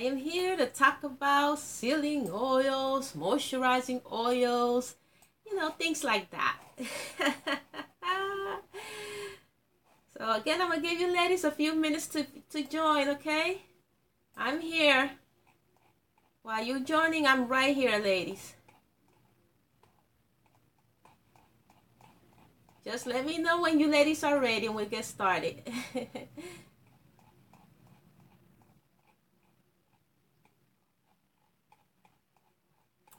am here to talk about sealing oils, moisturizing oils, things like that. So again, I'm going to give you ladies a few minutes to join, okay? I'm here. While you're joining, I'm right here, ladies. Just let me know when you ladies are ready and we'll get started.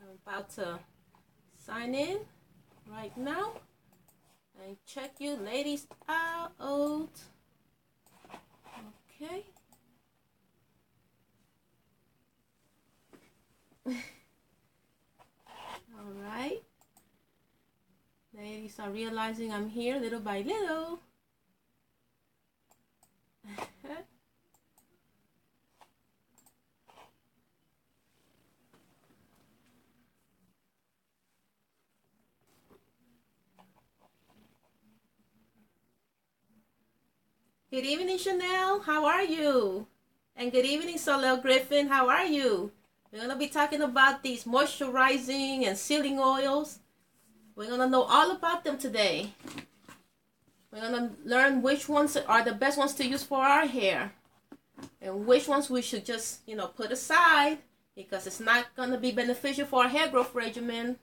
I'm about to sign in right now and check you ladies out. Okay. All right. Ladies are realizing I'm here little by little. Good evening, Chanel. How are you? And good evening, Solel Griffin. How are you? We're going to be talking about these moisturizing and sealing oils. We're going to know all about them today. We're going to learn which ones are the best ones to use for our hair. And which ones we should just, put aside because it's not going to be beneficial for our hair growth regimen.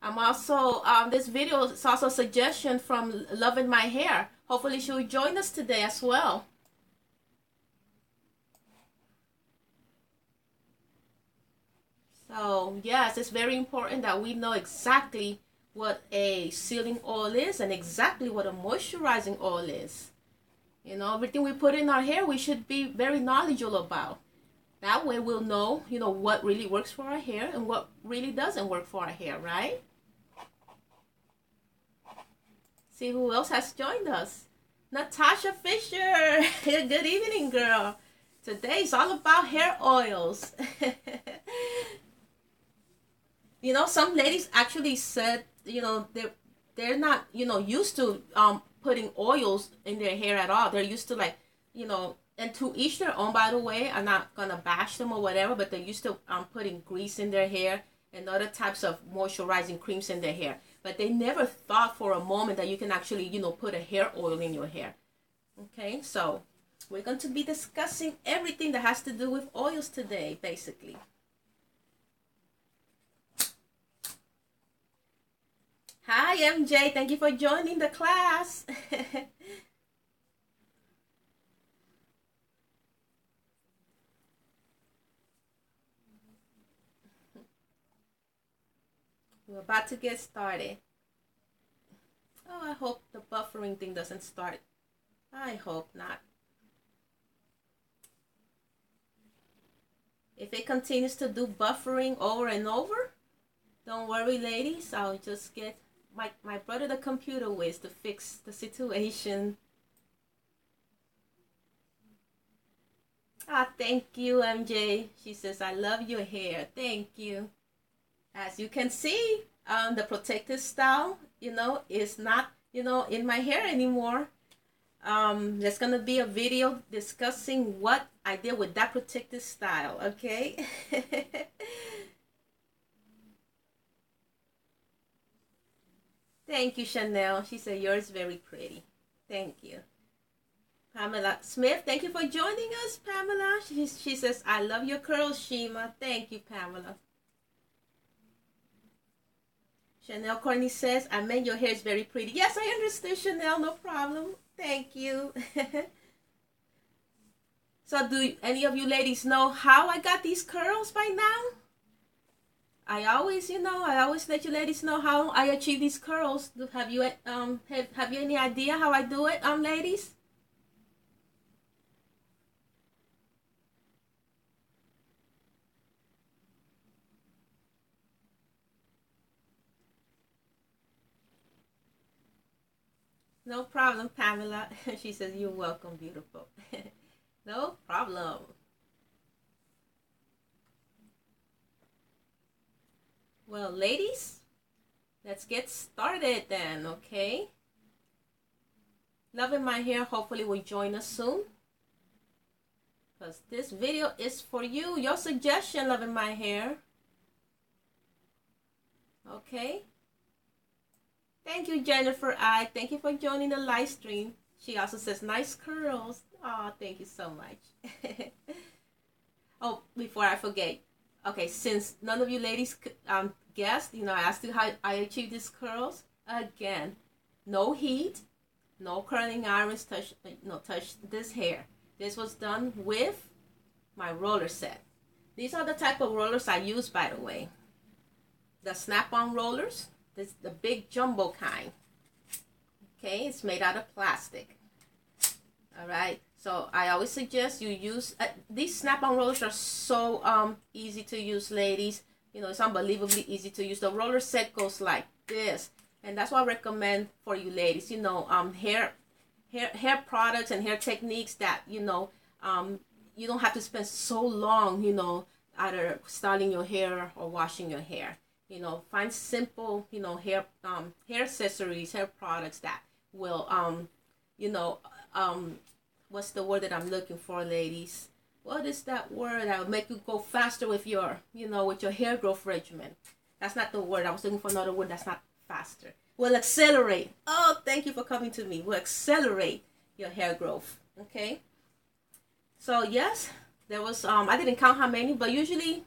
I'm also, this video is also a suggestion from Loving My Hair. Hopefully she'll join us today as well. So, yes, it's very important that we know exactly what a sealing oil is and exactly what a moisturizing oil is. Everything we put in our hair, we should be very knowledgeable about. That way we'll know, what really works for our hair and what really doesn't work for our hair, right? See who else has joined us. Natasha Fisher. Good evening, girl. Today's all about hair oils. Some ladies actually said, they're not, used to putting oils in their hair at all. They're used to and to each their own, by the way. I'm not going to bash them or whatever, but they're used to putting grease in their hair and other types of moisturizing creams in their hair. But they never thought for a moment that you can actually, put a hair oil in your hair. Okay, so we're going to be discussing everything that has to do with oils today, basically. Hi, MJ. Thank you for joining the class. We're about to get started. Oh, I hope the buffering thing doesn't start. I hope not. If it continues to do buffering over and over, don't worry, ladies. I'll just get my brother the computer whiz to fix the situation. Ah, thank you, MJ. She says, I love your hair. Thank you. As you can see, the protective style, is not, in my hair anymore. There's going to be a video discussing what I did with that protective style, okay? Thank you, Chanel. She said, yours very pretty. Thank you. Pamela Smith, thank you for joining us, Pamela. She says, I love your curls, Shima. Thank you, Pamela. Chanel Courtney says, I meant your hair is very pretty. Yes, I understood, Chanel. No problem. Thank you. So do any of you ladies know how I got these curls by now? I always let you ladies know how I achieve these curls. Have you any idea how I do it, ladies? No problem, Pamela. She says, you're welcome, beautiful. No problem. Well, ladies, let's get started then, okay? Loving My Hair hopefully will join us soon. because this video is for you, your suggestion, loving my hair. Okay. Thank you, Jennifer I. Thank you for joining the live stream. She also says, nice curls. Oh, thank you so much. Oh, before I forget. Okay, since none of you ladies guessed, you know, I asked you how I achieved these curls. Again, no heat, no curling irons touch this hair. This was done with my roller set. These are the type of rollers I use, by the way. The snap-on rollers. This is the big jumbo kind. Okay, it's made out of plastic. All right, so I always suggest you use these snap-on rollers are so easy to use, ladies. You know, it's unbelievably easy to use. The roller set goes like this, and that's what I recommend for you ladies. You know, hair products and hair techniques that you know you don't have to spend so long, you know, either styling your hair or washing your hair. You know, find simple, you know, hair accessories, hair products that will you know, what's the word that I'm looking for, ladies? What is that word that will make you go faster with your, you know, with your hair growth regimen? That's not the word. I was looking for another word that's not faster. Will accelerate. Oh, thank you for coming to me. Will accelerate your hair growth. Okay. So yes, there was I didn't count how many, but usually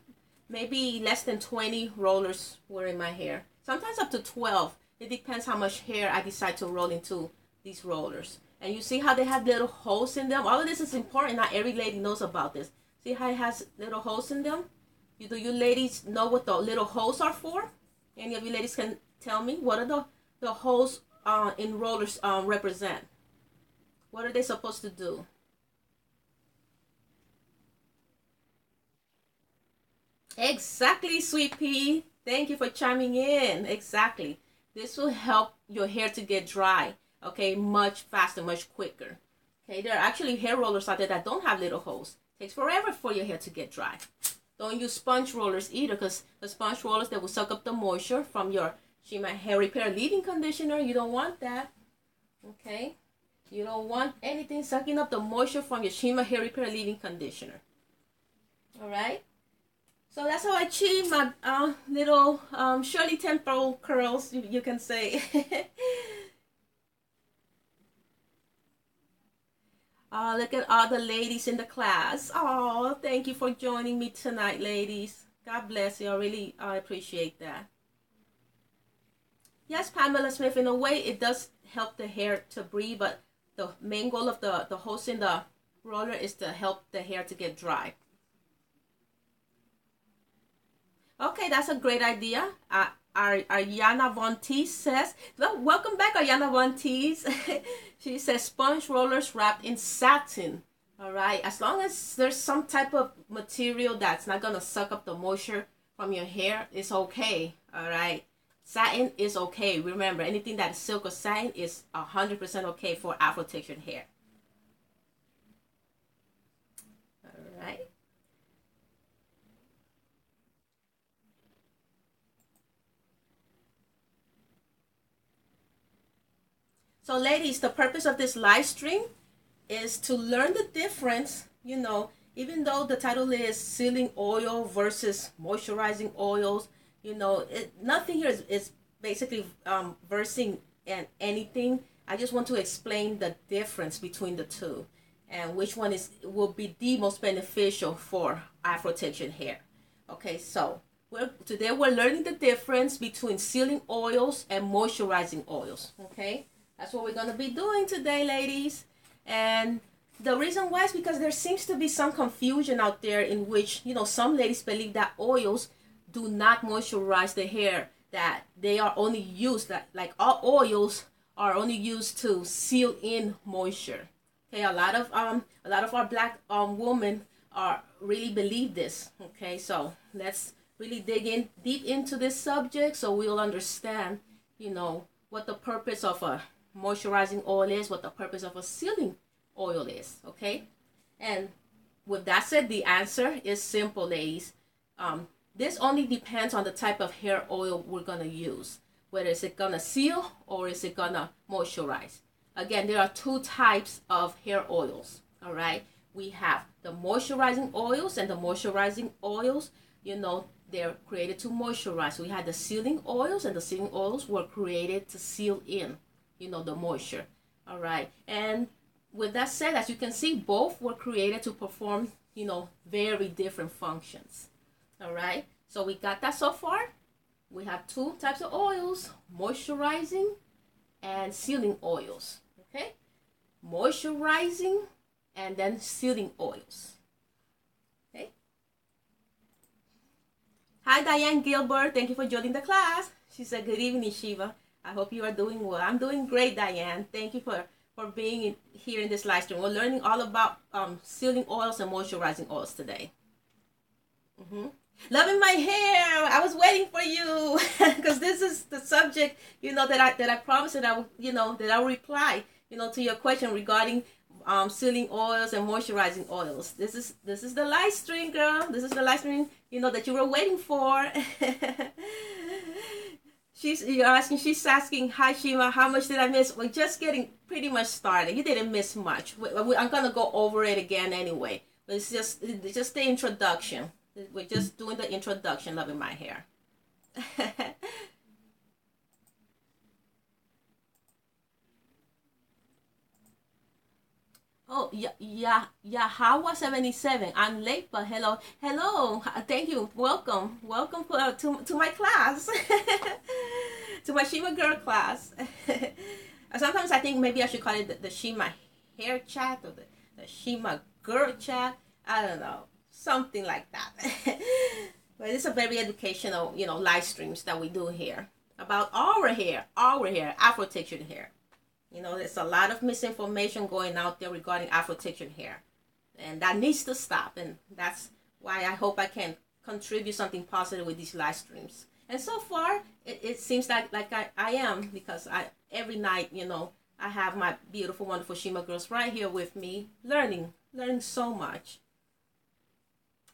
maybe less than 20 rollers were in my hair. Sometimes up to 12. It depends how much hair I decide to roll into these rollers. And you see how they have little holes in them? All of this is important. Not every lady knows about this. See how it has little holes in them? Do you ladies know what the little holes are for? Any of you ladies can tell me? What are the holes in rollers represent? What are they supposed to do? Exactly, sweet pea. Thank you for chiming in. Exactly. This will help your hair to get dry. Okay, much faster, much quicker. Okay, there are actually hair rollers out there that don't have little holes. It takes forever for your hair to get dry. Don't use sponge rollers either, because the sponge rollers, they will suck up the moisture from your Shima hair repair leave-in conditioner. You don't want that. Okay, you don't want anything sucking up the moisture from your Shima hair repair leave-in conditioner. All right. So that's how I achieve my little Shirley Temple curls, you can say. Look at all the ladies in the class. Oh, thank you for joining me tonight, ladies. God bless you. I appreciate that. Yes, Pamela Smith, in a way, it does help the hair to breathe, but the main goal of the hose in the roller is to help the hair to get dry. Okay, that's a great idea. Ariana Von Teese says, well, welcome back, Ariana Von Teese. She says, sponge rollers wrapped in satin. All right, as long as there's some type of material that's not going to suck up the moisture from your hair, it's okay. All right, satin is okay. Remember, anything that is silk or satin is 100% okay for Afro textured hair. All right. So ladies, the purpose of this live stream is to learn the difference, you know, even though the title is sealing oil versus moisturizing oils, you know, nothing here is basically versing and anything. I just want to explain the difference between the two and which one will be the most beneficial for Afro textured hair. Okay, so today we're learning the difference between sealing oils and moisturizing oils. Okay. That's what we're going to be doing today, ladies. And the reason why is because there seems to be some confusion out there in which, you know, some ladies believe that oils do not moisturize the hair, that they are only used, like all oils are only used to seal in moisture. Okay, a lot of our black women really believe this. Okay, so let's really dig in deep into this subject so we'll understand, you know, what the purpose of a moisturizing oil is, what the purpose of a sealing oil is. Okay, and with that said, the answer is simple, ladies. This only depends on the type of hair oil we're gonna use, whether is it gonna seal or is it gonna moisturize. Again, there are two types of hair oils. All right, we have the moisturizing oils, and the moisturizing oils, you know, they're created to moisturize. We had the sealing oils, and the sealing oils were created to seal in, you know, the moisture. All right. And with that said, as you can see, both were created to perform, you know, very different functions. All right. So we got that so far. We have two types of oils, moisturizing and sealing oils. Okay. Moisturizing and then sealing oils. Okay. Hi, Diane Gilbert. Thank you for joining the class. She said, good evening, Shiva. I hope you are doing well. I'm doing great, Diane. Thank you for being here in this live stream. We're learning all about sealing oils and moisturizing oils today. Loving my hair. I was waiting for you because this is the subject, you know, that I promised that I would, you know, that I will reply, you know, to your question regarding sealing oils and moisturizing oils. This is the live stream, girl. This is the live stream, you know, that you were waiting for. She's asking, hi Shima, how much did I miss? We're just getting pretty much started. You didn't miss much. I'm gonna go over it again anyway. But it's just the introduction. We're just doing the introduction, loving my hair. Oh, yeah, Hawa 77. I'm late, but hello. Thank you. Welcome to my class, to my Shima girl class. Sometimes I think maybe I should call it the Shima hair chat or the Shima girl chat. I don't know, something like that. But it's a very educational, you know, live streams that we do here about our hair, Afro textured hair. You know, there's a lot of misinformation going out there regarding Afro textured hair, and that needs to stop. And that's why I hope I can contribute something positive with these live streams. And so far, it seems like I am, because every night, you know, I have my beautiful, wonderful Shima girls right here with me, learning so much.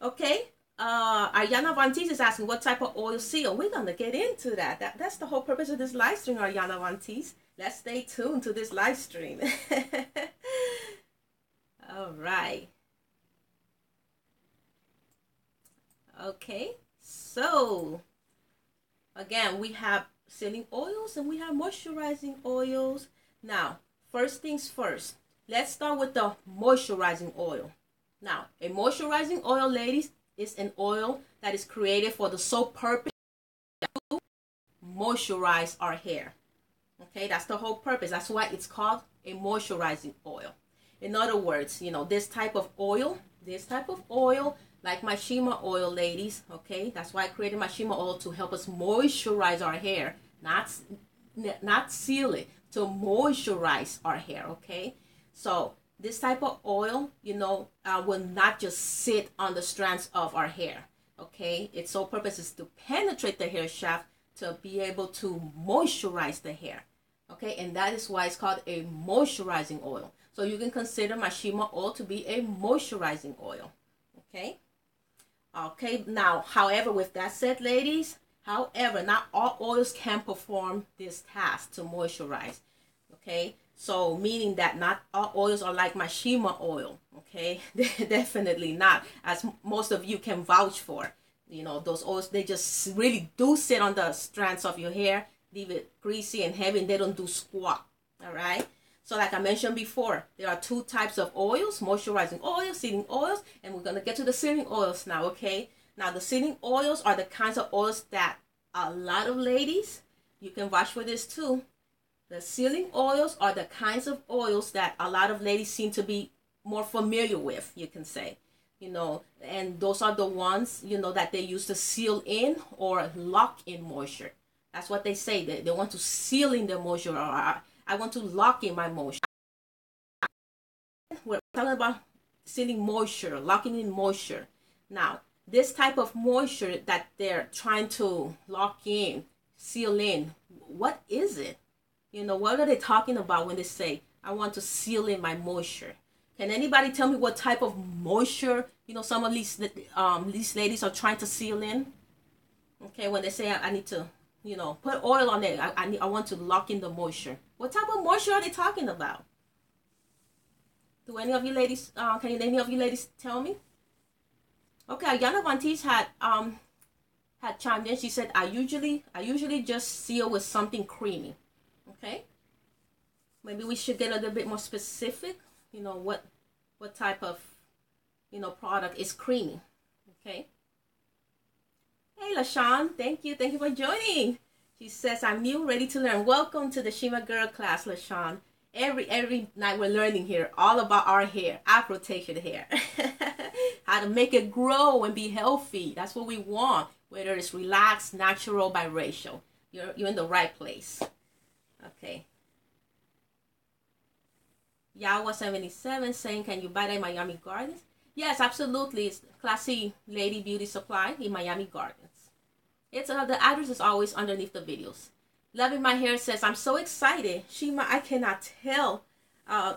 Okay. Ariana Vantis is asking what type of oil seal. We're gonna get into that. That's the whole purpose of this live stream, Ariana Vantis. Let's stay tuned to this live stream. All right. Okay. So again, we have sealing oils and we have moisturizing oils. Now, first things first. Let's start with the moisturizing oil. Now, a moisturizing oil, ladies, is an oil that is created for the sole purpose to moisturize our hair. Okay, that's the whole purpose. That's why it's called a moisturizing oil. In other words, you know, this type of oil, like my Shima oil, ladies, okay, that's why I created my Shima oil, to help us moisturize our hair, not seal it, to moisturize our hair, okay? So this type of oil, you know, will not just sit on the strands of our hair, okay? Its sole purpose is to penetrate the hair shaft to be able to moisturize the hair, okay? And that is why it's called a moisturizing oil. So you can consider my Shima oil to be a moisturizing oil, okay? Okay, now, however, with that said, ladies, not all oils can perform this task to moisturize, okay? So meaning that not all oils are like my Shima oil, okay? Definitely not, as most of you can vouch for. You know, those oils, they just really do sit on the strands of your hair, leave it greasy and heavy, and they don't do squat, all right? So like I mentioned before, there are two types of oils, moisturizing oils, sealing oils, and we're going to get to the sealing oils now, okay? Now, the sealing oils are the kinds of oils that a lot of ladies, you can vouch for this too. The sealing oils are the kinds of oils that a lot of ladies seem to be more familiar with, you can say. You know, and those are the ones, you know, that they use to seal in or lock in moisture. That's what they say. They want to seal in the moisture, or I want to lock in my moisture. We're talking about sealing moisture, locking in moisture. Now, this type of moisture that they're trying to lock in, seal in, what is it? You know, what are they talking about when they say, I want to seal in my moisture? Can anybody tell me what type of moisture, you know, some of these ladies are trying to seal in? Okay, when they say I need to, you know, put oil on it, I want to lock in the moisture. What type of moisture are they talking about? Do any of you ladies, can any of you ladies tell me? Okay, Yana Vantis had chimed in. She said, I usually just seal with something creamy. Okay. Maybe we should get a little bit more specific. You know, what type of, you know, product is creamy. Okay. Hey, LaShawn, thank you for joining. She says, I'm new, ready to learn. Welcome to the Shima Girl class, LaShawn. Every night we're learning here all about our hair, afro-textured hair. How to make it grow and be healthy. That's what we want. Whether it's relaxed, natural, biracial. You're in the right place. Okay. Yawa77 saying, can you buy that in Miami Gardens? Yes, absolutely. It's Classy Lady Beauty Supply in Miami Gardens. It's the address is always underneath the videos. Loving My Hair says, I'm so excited. Shima, I cannot tell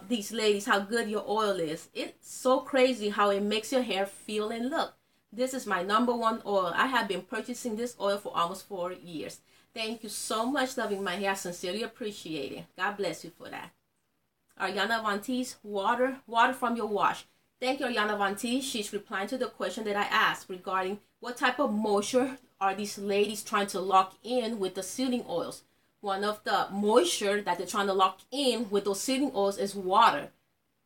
these ladies how good your oil is. It's so crazy how it makes your hair feel and look. This is my #1 oil. I have been purchasing this oil for almost 4 years. Thank you so much, Loving My Hair. I sincerely appreciate it. God bless you for that. Ariana Vantis, water from your wash. Thank you, Ariana Vantis. She's replying to the question that I asked regarding what type of moisture are these ladies trying to lock in with the sealing oils. One of the moisture that they're trying to lock in with those sealing oils is water.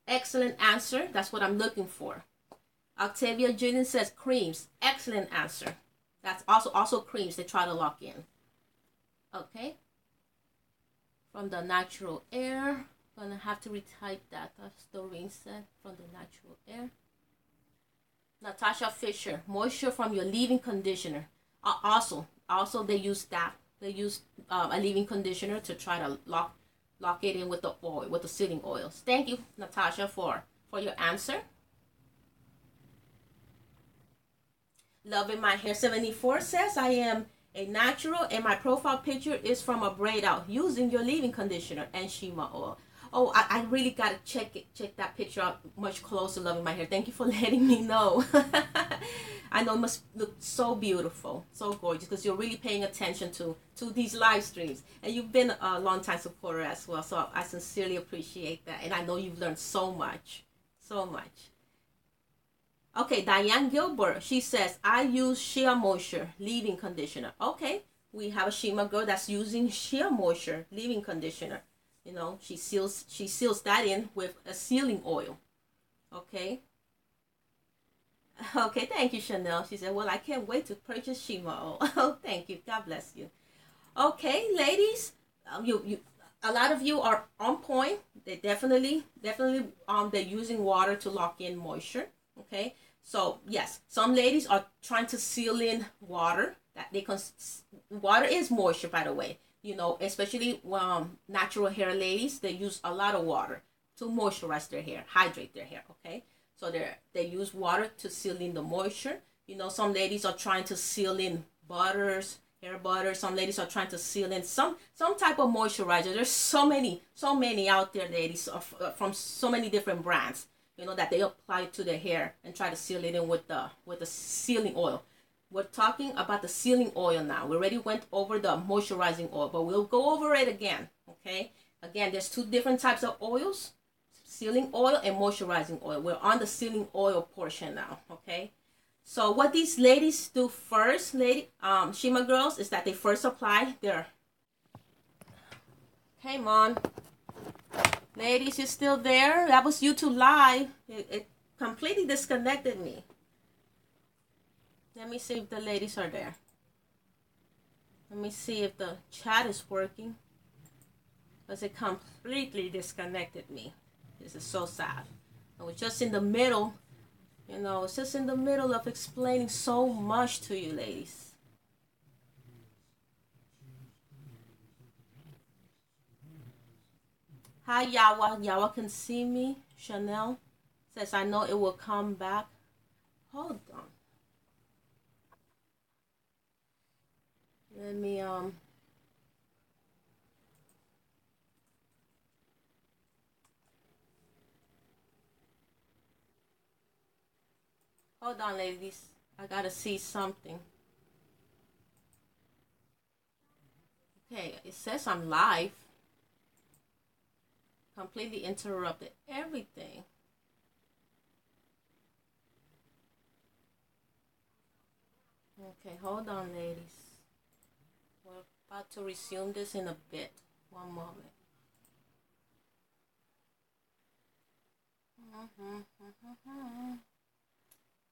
Excellent answer. That's what I'm looking for. Octavia Julian says creams. Excellent answer. That's also creams they try to lock in. Okay. From the natural air. Gonna have to retype that. That's Doreen said. From the natural air. Natasha Fisher. Moisture from your leave-in conditioner. Also they use that. They use a leave-in conditioner to try to lock it in with the oil, with the sealing oils. Thank you, Natasha, for your answer. Loving My Hair 74 says, I am a natural and my profile picture is from a braid out using your leave-in conditioner and Shima oil. Oh, I really gotta check that picture out much closer, Loving My Hair. Thank you for letting me know. I know it must look so beautiful, so gorgeous, because you're really paying attention to these live streams. And you've been a long-time supporter as well, so I sincerely appreciate that. And I know you've learned so much, so much. Okay, Diane Gilbert, she says, I use Shea Moisture leave-in conditioner. Okay, we have a Shima girl that's using Shea Moisture leave-in conditioner. You know, she seals that in with a sealing oil. Okay. Okay, thank you, Chanel. She said, well, I can't wait to purchase Shima oil. Oh, thank you. God bless you. Okay, ladies, a lot of you are on point. They definitely, they're using water to lock in moisture. Okay, so yes, some ladies are trying to seal in water. Water is moisture, by the way. You know, especially natural hair ladies, they use a lot of water to moisturize their hair, hydrate their hair. Okay, so they use water to seal in the moisture. You know, some ladies are trying to seal in butters, hair butter. Some ladies are trying to seal in some type of moisturizer. There's so many out there, ladies, from so many different brands. You know, that they apply to their hair and try to seal it in with the sealing oil. We're talking about the sealing oil now. We already went over the moisturizing oil, but we'll go over it again. Okay. Again, there's 2 different types of oils: sealing oil and moisturizing oil. We're on the sealing oil portion now. Okay. So what these ladies do first, Shima girls, is that they first apply their. Hey, Mon. Ladies, you still there? That was YouTube Live. It completely disconnected me. Let me see if the ladies are there. Let me see if the chat is working. Because it completely disconnected me. This is so sad. I was just in the middle. You know, I was just in the middle of explaining so much to you, ladies. Hi, Yawa. Yawa can see me. Chanel says, I know it will come back. Hold on. Let me, hold on, ladies. I gotta see something. Okay, it says I'm live. Completely interrupted everything. Okay, hold on, ladies. We're about to resume this in a bit. One moment.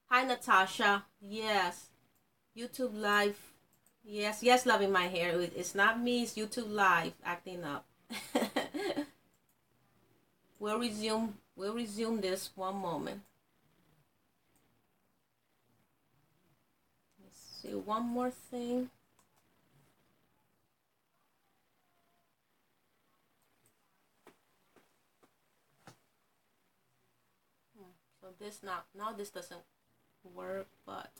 Hi, Natasha. Yes. YouTube Live. Yes, yes, loving my hair. It's not me, it's YouTube Live acting up. We'll resume this one moment. Let's see one more thing. So this now this doesn't work, but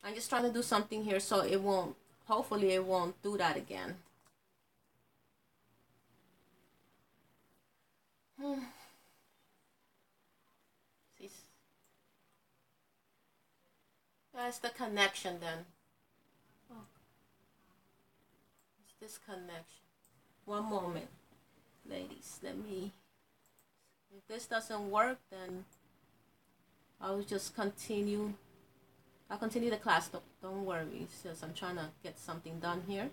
I'm just trying to do something here so it won't, hopefully it won't do that again. See, that's the connection then. Oh, it's this connection. One moment, ladies. Let me. If this doesn't work, then I'll just continue. I'll continue the class. Don't worry. It's just I'm trying to get something done here.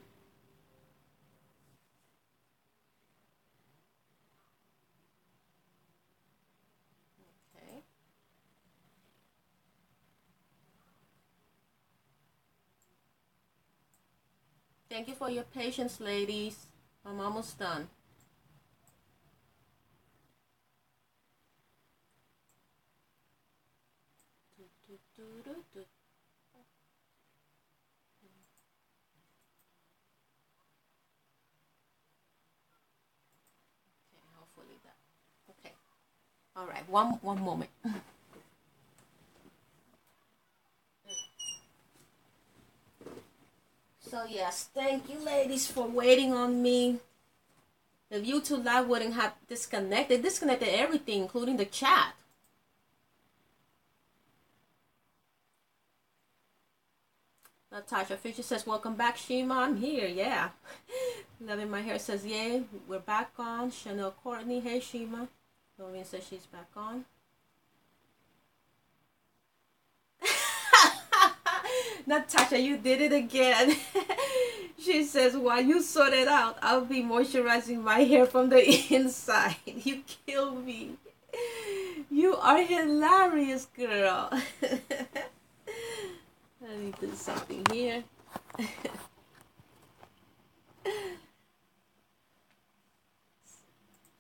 Okay. Thank you for your patience, ladies. I'm almost done. Hopefully that. Okay. All right. One moment. So yes, thank you, ladies, for waiting on me. If YouTube Live wouldn't have disconnected everything, including the chat. Natasha Fisher says, welcome back, Shima. I'm here, yeah. Loving my hair says, yay, we're back on. Chanel Courtney, hey, Shima. Doreen says she's back on. Natasha, you did it again. She says, while you sort it out, I'll be moisturizing my hair from the inside. You kill me. You are hilarious, girl. Let me do something here.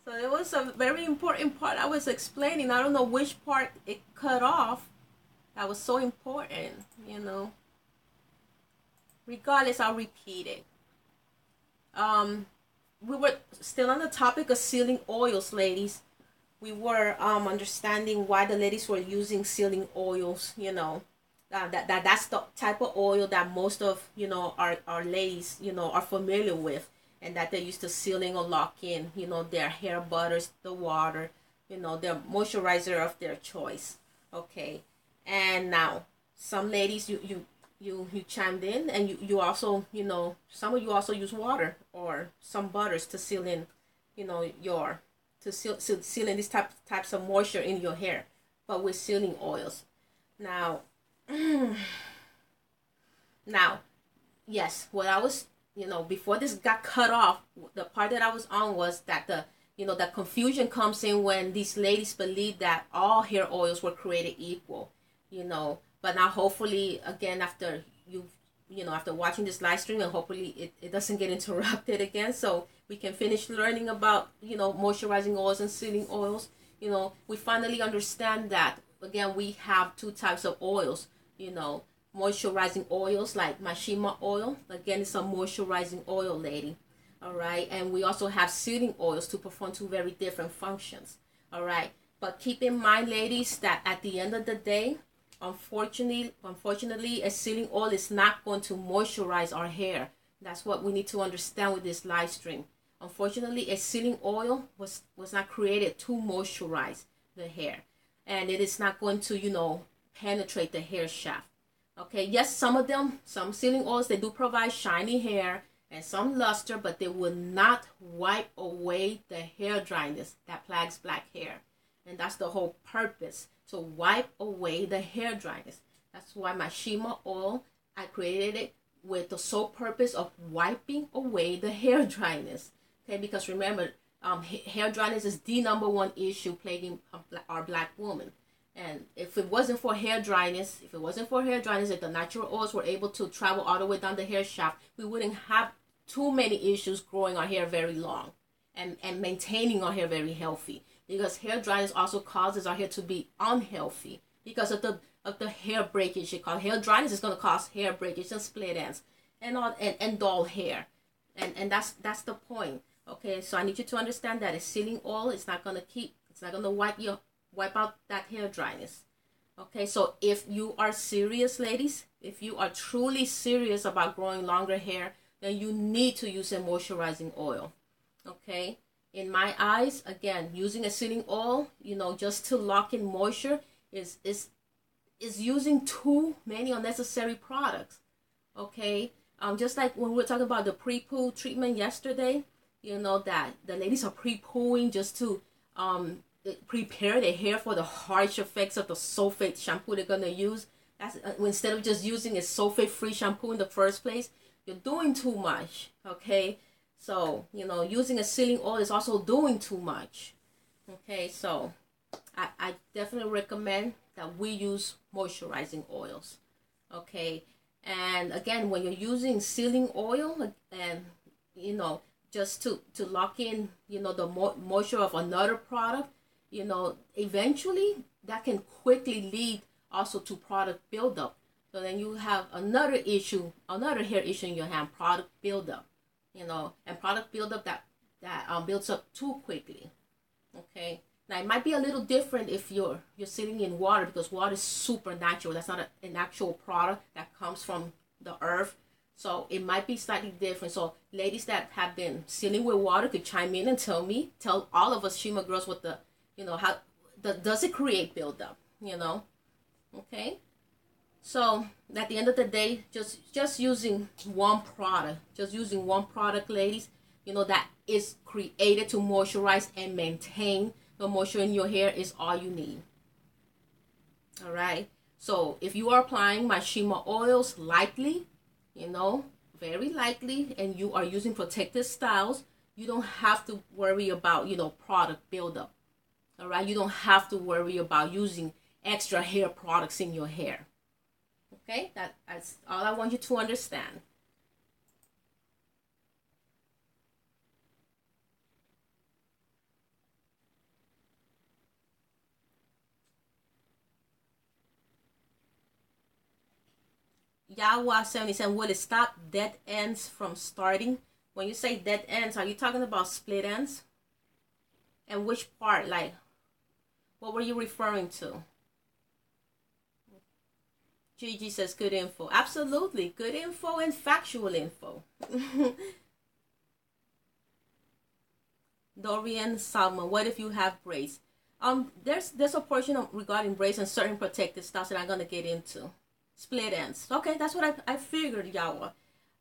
So it was a very important part I was explaining. I don't know which part it cut off. That was so important, you know. Regardless, I'll repeat it. We were still on the topic of sealing oils, ladies. We were understanding why the ladies were using sealing oils, you know. That's the type of oil that most of, you know, our ladies, you know, are familiar with, and that they're used to sealing or locking, you know, their hair butters, the water, you know, their moisturizer of their choice. Okay. And now some ladies, you chimed in, and you also, you know, some of you also use water or some butters to seal in, you know, seal in these types of moisture in your hair, but with sealing oils. Now now, yes, what I was, you know, before this got cut off, the part that I was on was that the confusion comes in when these ladies believe that all hair oils were created equal, you know. But now, hopefully, again, after after watching this live stream, and hopefully it doesn't get interrupted again, so we can finish learning about, you know, moisturizing oils and sealing oils. You know, we finally understand that, again, we have two types of oils, you know. Moisturizing oils like my Shima oil, again, it's a moisturizing oil, lady. All right. And we also have sealing oils to perform two very different functions. All right. But keep in mind, ladies, that at the end of the day, unfortunately, a sealing oil is not going to moisturize our hair. That's what we need to understand with this live stream. Unfortunately, a sealing oil was not created to moisturize the hair, and it is not going to, you know, penetrate the hair shaft. Okay, yes, some sealing oils, they do provide shiny hair, and some luster, but they will not wipe away the hair dryness that plagues black hair. And that's the whole purpose, to wipe away the hair dryness. That's why my Shima oil, I created it with the sole purpose of wiping away the hair dryness. Okay, because remember, hair dryness is the #1 issue plaguing our black woman. And if it wasn't for hair dryness, if the natural oils were able to travel all the way down the hair shaft, we wouldn't have too many issues growing our hair very long and maintaining our hair very healthy. Because hair dryness also causes our hair to be unhealthy because of the hair breakage. Hair dryness is going to cause hair breakage and split ends and dull hair. And that's the point. Okay, so I need you to understand that a sealing oil is not going to wipe out that hair dryness. Okay, so if you are serious, ladies, if you are truly serious about growing longer hair, then you need to use a moisturizing oil. Okay, in my eyes, again, using a sealing oil, just to lock in moisture is using too many unnecessary products. Okay, just like when we were talking about the pre-poo treatment yesterday, that the ladies are pre-pooing just to prepare their hair for the harsh effects of the sulfate shampoo they're gonna use. That's instead of just using a sulfate-free shampoo in the first place, you're doing too much. Okay, so using a sealing oil is also doing too much. Okay, so I definitely recommend that we use moisturizing oils. Okay, and again, when you're using sealing oil, and just to lock in the moisture of another product, eventually that can quickly lead also to product buildup. So then you have another hair issue in your hand, product buildup. And product buildup that builds up too quickly. Okay, now it might be a little different if you're sitting in water, because water is super natural. That's not an actual product that comes from the earth. So it might be slightly different. So ladies that have been sealing with water could chime in and tell all of us Shima girls what does it create buildup? Okay. So at the end of the day, just using one product, ladies, that is created to moisturize and maintain the moisture in your hair is all you need. All right. So if you are applying my Shima oils lightly, very lightly, and you are using protective styles, you don't have to worry about, product buildup. All right. You don't have to worry about using extra hair products in your hair. Okay, that's all I want you to understand. Yawa 77, will it stop dead ends from starting? When you say dead ends, are you talking about split ends? And which part? Like, what were you referring to? Gigi says good info. Absolutely. Good info and factual info. Dorian Salmon, what if you have braids? There's a portion regarding braids and certain protective styles that I'm gonna get into. Split ends. Okay, that's what I figured, Yawa.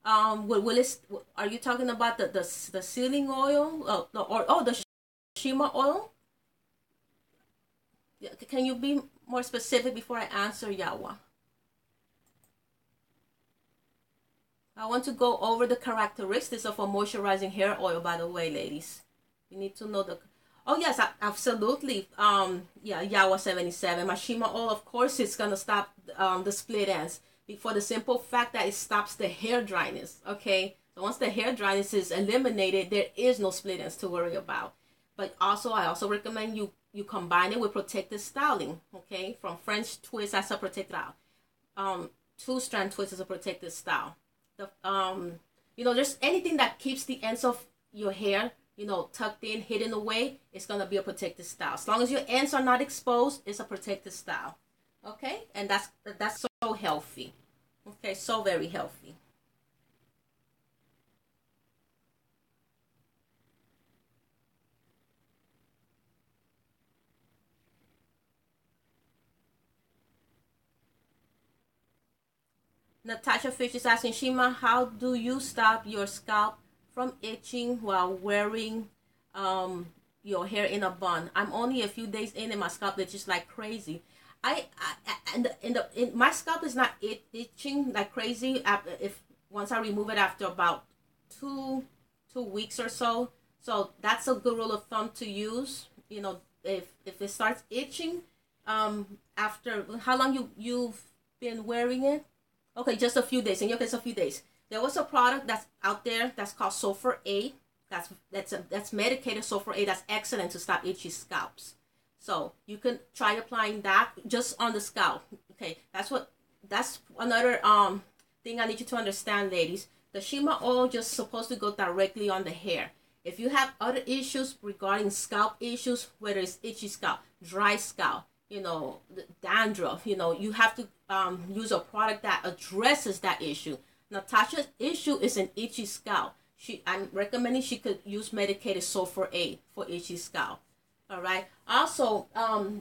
Are you talking about the sealing oil? The Shima oil? Can you be more specific before I answer, Yawa? I want to go over the characteristics of a moisturizing hair oil, by the way, ladies. You need to know oh yes, absolutely. Yeah, Yawa 77. My Shima oil, of course, it's gonna stop the split ends for the simple fact that it stops the hair dryness. Okay, so once the hair dryness is eliminated, there is no split ends to worry about. But I also recommend you combine it with protective styling. Okay, from French twist as a protective style, two-strand twist as a protective style. There's anything that keeps the ends of your hair, tucked in, hidden away, it's gonna be a protective style. As long as your ends are not exposed, it's a protective style. Okay, and that's so healthy. Okay, so very healthy. Natasha Fish is asking, Shima, how do you stop your scalp from itching while wearing your hair in a bun? I'm only a few days in and my scalp itches like crazy. My scalp is not itching like crazy if once I remove it after about two weeks or so. So that's a good rule of thumb to use. You know, if it starts itching, after how long you've been wearing it? Okay, just a few days. In your case, a few days. There was a product that's out there that's called Sulfur A. That's medicated Sulfur A. That's excellent to stop itchy scalps. So you can try applying that just on the scalp. Okay, that's another thing I need you to understand, ladies. The Shima oil just supposed to go directly on the hair. If you have other issues regarding scalp issues, whether it's itchy scalp, dry scalp, you know, dandruff, you know, you have to use a product that addresses that issue. Natasha's issue is an itchy scalp. I'm recommending she could use medicated Sulfur A for itchy scalp. All right. Also,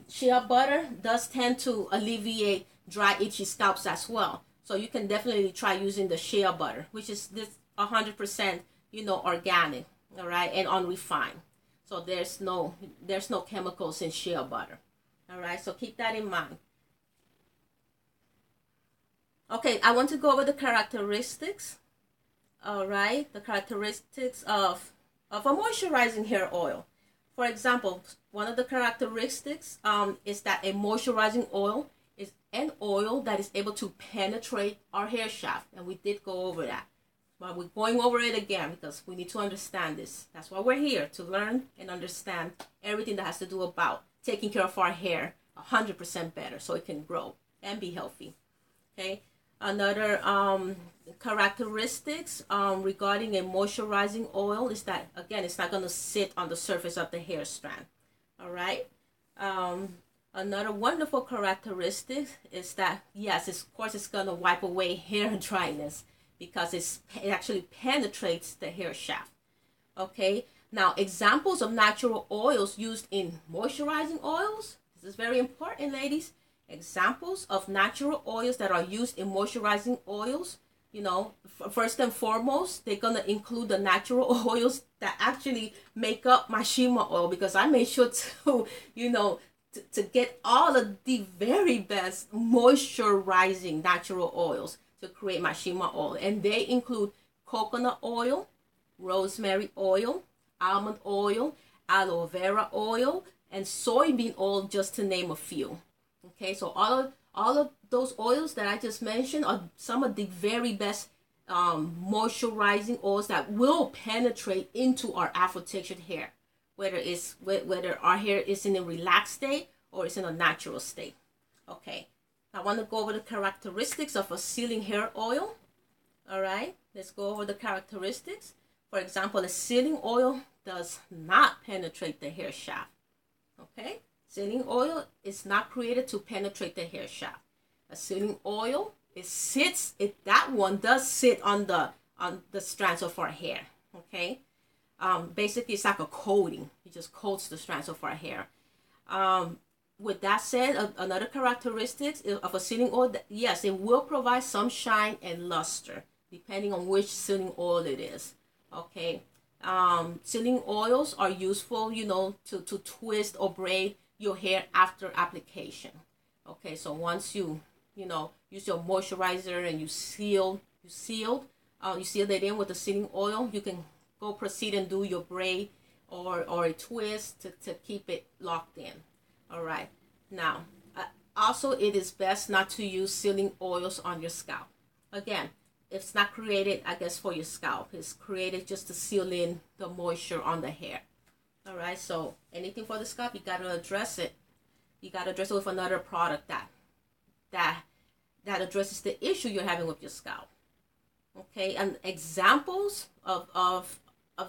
shea butter does tend to alleviate dry, itchy scalps as well. So you can definitely try using the shea butter, which is this 100%, you know, organic. All right, and unrefined. So there's no chemicals in shea butter. All right. So keep that in mind. Okay, I want to go over the characteristics. All right, the characteristics of a moisturizing hair oil. For example, one of the characteristics is that a moisturizing oil is an oil that is able to penetrate our hair shaft, and we did go over that. But we're going over it again because we need to understand this. That's why we're here, to learn and understand everything that has to do about taking care of our hair 100% better so it can grow and be healthy. Okay. Another characteristics regarding a moisturizing oil is that, again, it's not going to sit on the surface of the hair strand. All right. Another wonderful characteristic is that, yes, of course, it's going to wipe away hair dryness because it actually penetrates the hair shaft. Okay. Now, examples of natural oils used in moisturizing oils. This is very important, ladies. Examples of natural oils that are used in moisturizing oils, you know, first and foremost, they're going to include the natural oils that actually make up my Shima oil, because I made sure to, you know, to get all of the very best moisturizing natural oils to create my Shima oil. And they include coconut oil, rosemary oil, almond oil, aloe vera oil, and soybean oil, just to name a few. Okay, so all of those oils that I just mentioned are some of the very best moisturizing oils that will penetrate into our afro-textured hair, whether our hair is in a relaxed state or it's in a natural state. Okay, I want to go over the characteristics of a sealing hair oil. All right, let's go over the characteristics. For example, a sealing oil does not penetrate the hair shaft. Okay. Sealing oil is not created to penetrate the hair shaft. A sealing oil, that one does sit on the strands of our hair. Okay, basically it's like a coating. It just coats the strands of our hair. With that said, another characteristic of a sealing oil, yes, it will provide some shine and luster depending on which sealing oil it is. Okay, sealing oils are useful, you know, to twist or braid your hair after application. Okay, so once you know, use your moisturizer and you seal it in with the sealing oil, you can go proceed and do your braid or a twist to keep it locked in. All right. Now, also it is best not to use sealing oils on your scalp. Again, it's not created, I guess, for your scalp. It's created just to seal in the moisture on the hair. All right, so anything for the scalp, you got to address it. You got to address it with another product that addresses the issue you're having with your scalp. Okay, and examples of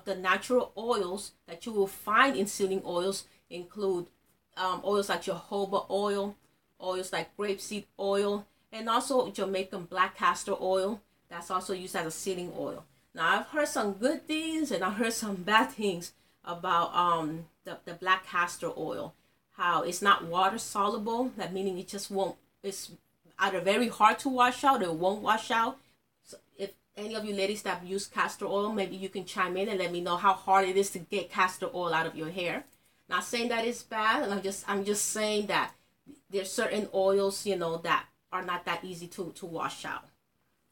the natural oils that you will find in sealing oils include oils like jojoba oil, oils like grapeseed oil, and also Jamaican black castor oil. That's also used as a sealing oil. Now, I've heard some good things and I've heard some bad things about the black castor oil. How it's not water soluble, that meaning it just won't, either very hard to wash out or it won't wash out. So if any of you ladies that use castor oil, maybe you can chime in and let me know how hard it is to get castor oil out of your hair. Not saying that it's bad, and I'm just saying that there's certain oils, you know, that are not that easy to wash out.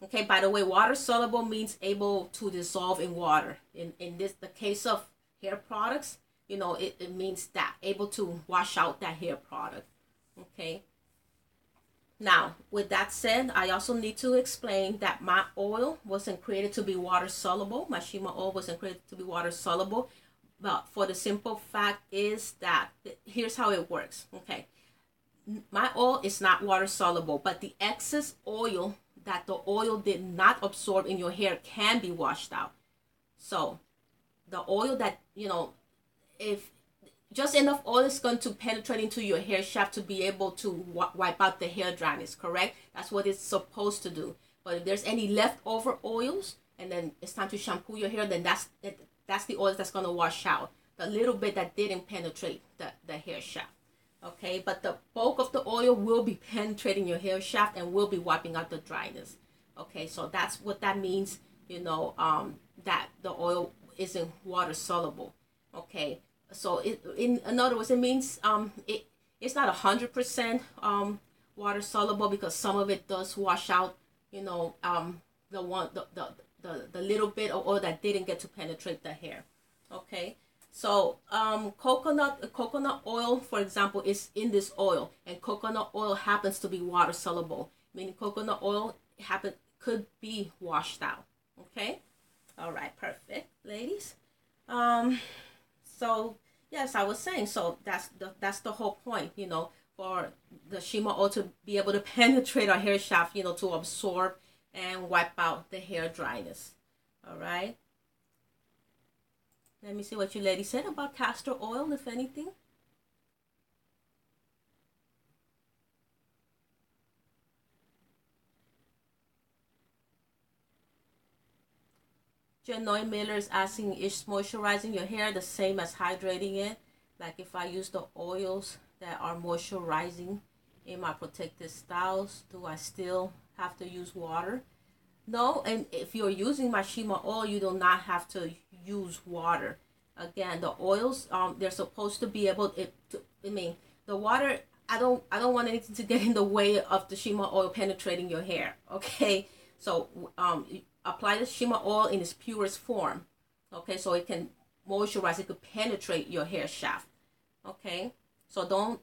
Okay, by the way, water soluble means able to dissolve in water. In the case of hair products, you know, it means that able to wash out that hair product. Okay. Now, with that said, I also need to explain that my oil wasn't created to be water soluble. My Shima oil wasn't created to be water soluble. But for the simple fact is that here's how it works. Okay. My oil is not water soluble, but the excess oil that the oil did not absorb in your hair can be washed out. So the oil that, you know, if just enough oil is going to penetrate into your hair shaft to be able to wipe out the hair dryness, correct? That's what it's supposed to do. But if there's any leftover oils and then it's time to shampoo your hair, then that's the oil that's going to wash out the little bit that didn't penetrate the hair shaft. Okay, but the bulk of the oil will be penetrating your hair shaft and will be wiping out the dryness. Okay, so that's what that means, you know, that the oil isn't water soluble. Okay, so in other words, it means it's not 100% water soluble, because some of it does wash out, you know, the little bit of oil that didn't get to penetrate the hair. Okay. So coconut oil, for example, is in this oil, and coconut oil happens to be water soluble, meaning coconut oil could be washed out. Okay, all right, perfect, ladies. So yes, I was saying, so that's the whole point, you know, for the Shima oil to be able to penetrate our hair shaft, you know, to absorb and wipe out the hair dryness. All right. Let me see what you ladies said about castor oil, if anything. Janoy Miller is asking, is moisturizing your hair the same as hydrating it? Like if I use the oils that are moisturizing in my protected styles, do I still have to use water? No, and if you're using my Shima oil, you do not have to use water. Again, the oils, they're supposed to be able to, I mean, the water, I don't want anything to get in the way of the Shima oil penetrating your hair. Okay, so apply the Shima oil in its purest form. Okay, so it can moisturize, it could penetrate your hair shaft. Okay, so don't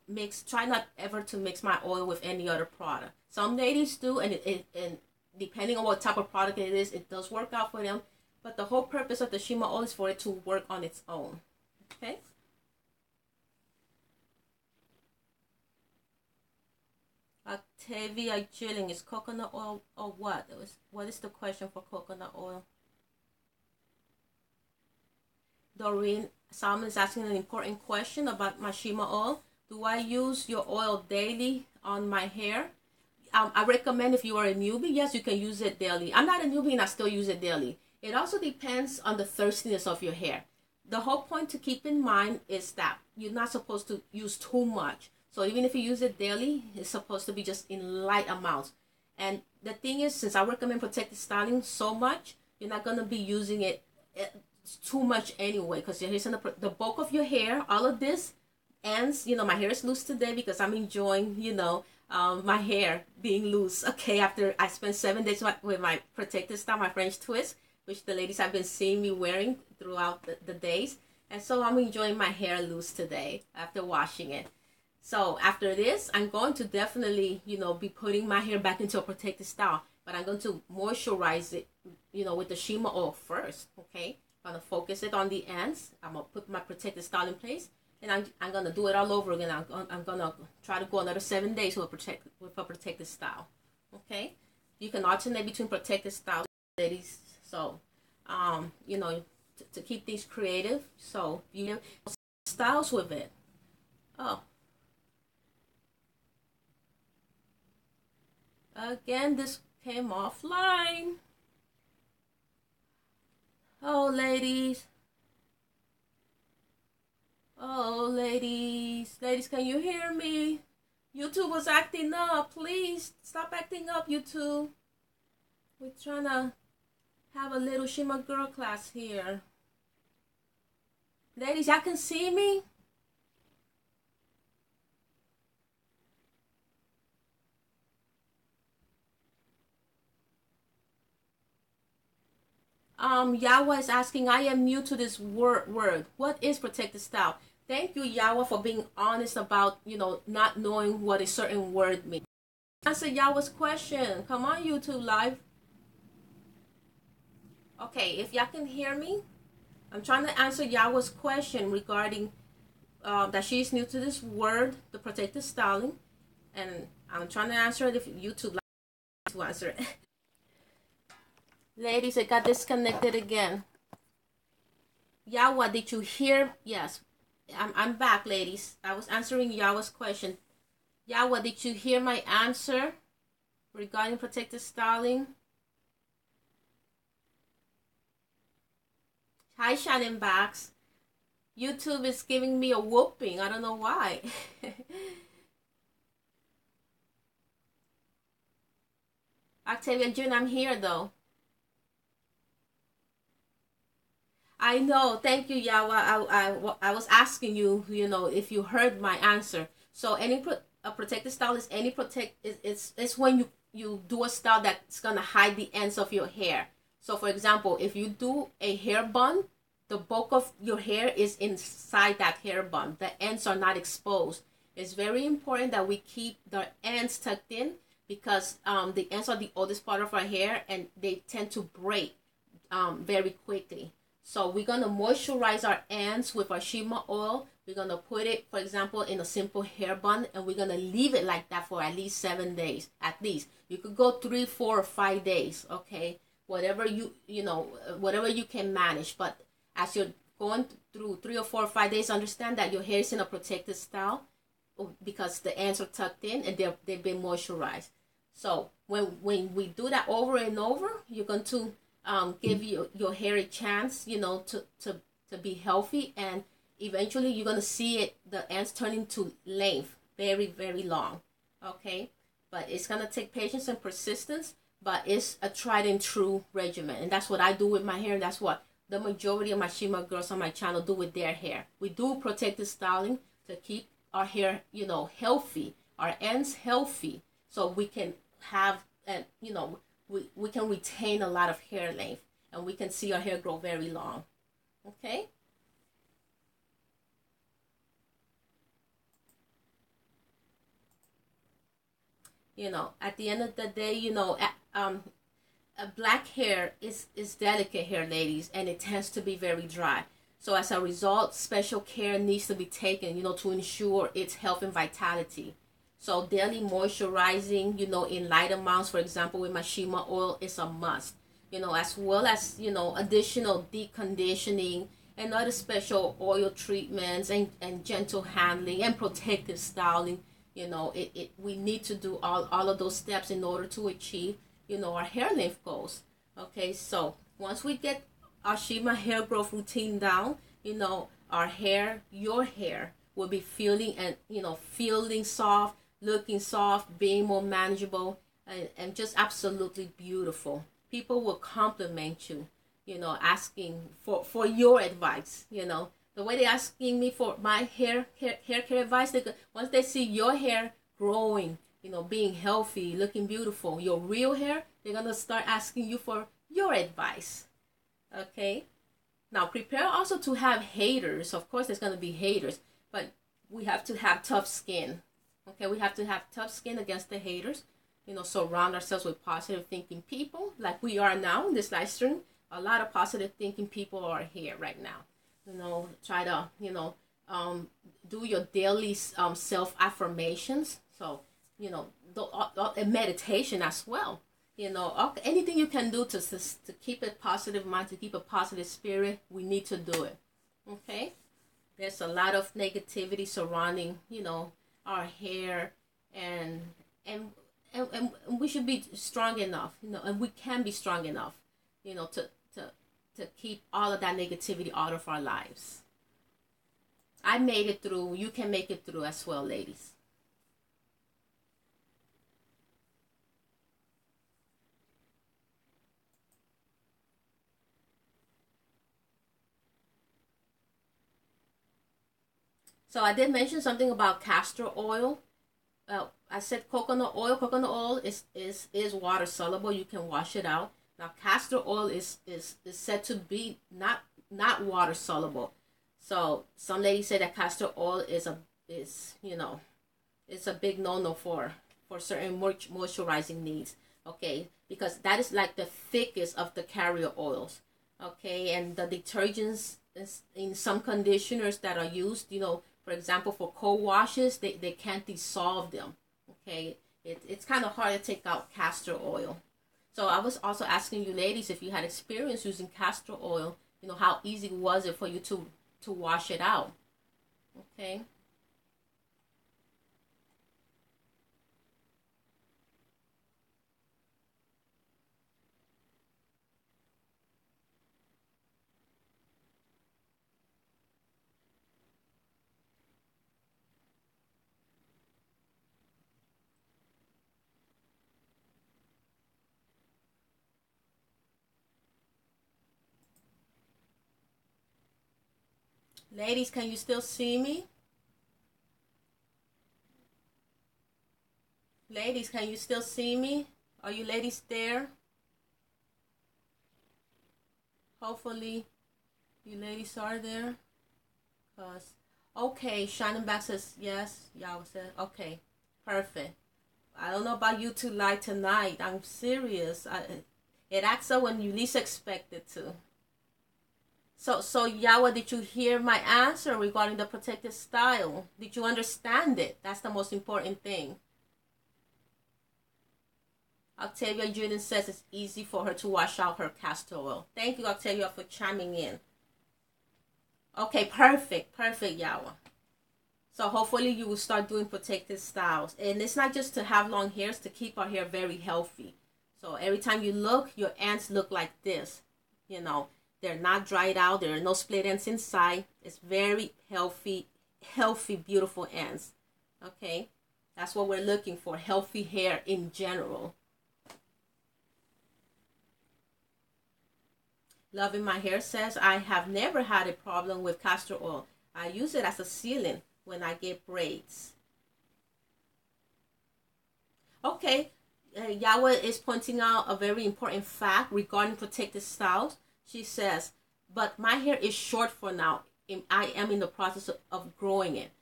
try not ever to mix my oil with any other product. Some ladies do, and depending on what type of product it is, it does work out for them. But the whole purpose of the Shima oil is for it to work on its own. Okay? Octavia Gilling, is coconut oil or what? What is the question for coconut oil? Doreen Salmon is asking an important question about my Shima oil. Do I use your oil daily on my hair? I recommend, if you are a newbie, yes, you can use it daily. I'm not a newbie and I still use it daily. It also depends on the thirstiness of your hair. The whole point to keep in mind is that you're not supposed to use too much. So even if you use it daily, it's supposed to be just in light amounts. And the thing is, since I recommend protective styling so much, you're not going to be using it too much anyway, because your hair's in the bulk of your hair. All of this ends, you know, my hair is loose today because I'm enjoying, you know, my hair being loose. Okay, after I spent 7 days with my protective style, my French twist, which the ladies have been seeing me wearing throughout the days. And so I'm enjoying my hair loose today after washing it. So after this, I'm going to definitely, you know, be putting my hair back into a protective style. But I'm going to moisturize it, you know, with the Shima oil first, okay? I'm going to focus it on the ends. I'm going to put my protective style in place. And I'm going to do it all over again. I'm going to try to go another 7 days with a protective style, okay? You can alternate between protective styles, ladies. So, you know, to keep things creative. So, you have styles with it. Oh. Again, this came offline. Oh, ladies. Oh, ladies. Ladies, can you hear me? YouTube was acting up. Please stop acting up, YouTube. We're trying to have a little Shima girl class here. Ladies, y'all can see me? Yawa is asking, I am new to this word. What is protected style? Thank you, Yawa, for being honest about, not knowing what a certain word means. Answer Yawa's question. Come on, YouTube Live. Okay, if y'all can hear me, I'm trying to answer Yawa's question regarding that she's new to this word, the protected styling. And I'm trying to answer it if YouTube Live to answer it. Ladies, it got disconnected again. Yawa, did you hear? Yes, I'm back, ladies. I was answering Yawa's question. Yawa, did you hear my answer regarding protected styling? Hi, Shannon Bax. YouTube is giving me a whooping. I don't know why. Octavia June, I'm here though. I know. Thank you, Yawa. I was asking you, if you heard my answer. So any protected style is any it's when you do a style that's gonna hide the ends of your hair. So for example, if you do a hair bun, the bulk of your hair is inside that hair bun. The ends are not exposed. It's very important that we keep the ends tucked in because the ends are the oldest part of our hair and they tend to break very quickly. So we're going to moisturize our ends with our Shima oil. We're going to put it, for example, in a simple hair bun, and we're going to leave it like that for at least 7 days. At least. You could go 3, 4, or 5 days, okay? Whatever whatever you can manage. But as you're going through 3 or 4 or 5 days, understand that your hair is in a protected style because the ends are tucked in and they've been moisturized. So when we do that over and over, you're going to give your hair a chance, to be healthy, and eventually you're going to see the ends turn into length, very, very long, okay? But it's going to take patience and persistence, but it's a tried and true regimen, and that's what I do with my hair, and that's what the majority of my Shima girls on my channel do with their hair. We do protective styling to keep our hair, healthy, our ends healthy, so we can have, we can retain a lot of hair length and we can see our hair grow very long. Okay? At the end of the day, black hair is delicate hair, ladies, and it tends to be very dry. So as a result, special care needs to be taken, to ensure its health and vitality. So daily moisturizing, in light amounts, for example, with my Shima oil is a must. As well as, additional deep conditioning and other special oil treatments and gentle handling and protective styling. We need to do all of those steps in order to achieve, our hair length goals. Okay, so once we get our Shima hair growth routine down, our hair, your hair will be feeling soft, looking soft, being more manageable, and just absolutely beautiful. People will compliment you, asking for your advice, the way they're asking me for my hair care advice. Once they see your hair growing, being healthy, looking beautiful, your real hair, they're going to start asking you for your advice. Okay? Now, prepare also to have haters. Of course, there's going to be haters, but we have to have tough skin. Okay, we have to have tough skin against the haters. Surround ourselves with positive thinking people like we are now in this live stream. A lot of positive thinking people are here right now. Try to, do your daily self affirmations. So, meditation as well. Anything you can do to keep a positive mind, to keep a positive spirit, we need to do it. Okay? There's a lot of negativity surrounding, our hair, and we should be strong enough, and we can be strong enough, to keep all of that negativity out of our lives. I made it through. You can make it through as well, ladies. So I did mention something about castor oil. I said coconut oil. Coconut oil is water soluble. You can wash it out. Now castor oil is said to be not water soluble. So some ladies say that castor oil is it's a big no for certain moisturizing needs. Okay, because that is like the thickest of the carrier oils. Okay, and the detergents in some conditioners that are used, for example, for cold washes, they can't dissolve them. Okay, it's kind of hard to take out castor oil. So I was also asking you ladies if you had experience using castor oil. How easy was it for you to wash it out? Okay. Ladies, can you still see me? Ladies, can you still see me? Are you ladies there? Hopefully you ladies are there. Okay, Shining Back says yes. Y'all said okay. Perfect. I don't know about you two light tonight. I'm serious. It acts up when you least expect it to. So Yawa, did you hear my answer regarding the protective style? Did you understand it? That's the most important thing. Octavia Jordan says it's easy for her to wash out her castor oil. Thank you, Octavia, for chiming in. Okay, perfect, Yawa. So hopefully you will start doing protective styles. And it's not just to have long hairs, to keep our hair very healthy. So every time you look, your ends look like this. They're not dried out. There are no split ends inside. It's very healthy, beautiful ends. Okay? That's what we're looking for, healthy hair in general. Loving My Hair says, I have never had a problem with castor oil. I use it as a sealant when I get braids. Okay, Yahweh is pointing out a very important fact regarding protective styles. She says, but my hair is short for now. I am in the process of growing it.